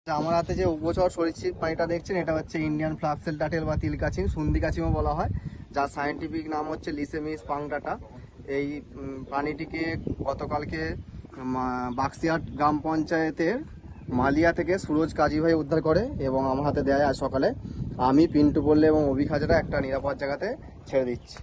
আমার হাতে যে উভচর সরীসৃপ প্রাণীটা দেখছেন, এটা হচ্ছে ইন্ডিয়ান ফ্লাপসেল টাটেল বা তিলকাছিম, সুন্দি কাছিমও বলা হয়, যার সায়েন্টিফিক নাম হচ্ছে লিসেমিস পাংটাটা। এই প্রাণীটিকে গতকালকে বাক্সিয়াট গ্রাম পঞ্চায়েতের মালিয়া থেকে সুরজ কাজী ভাই উদ্ধার করে এবং আমার হাতে দেয় আজ সকালে। আমি পিন্টু পল্লী এবং অভিক হাজরা একটা নিরাপদ জায়গাতে ছেড়ে দিচ্ছি।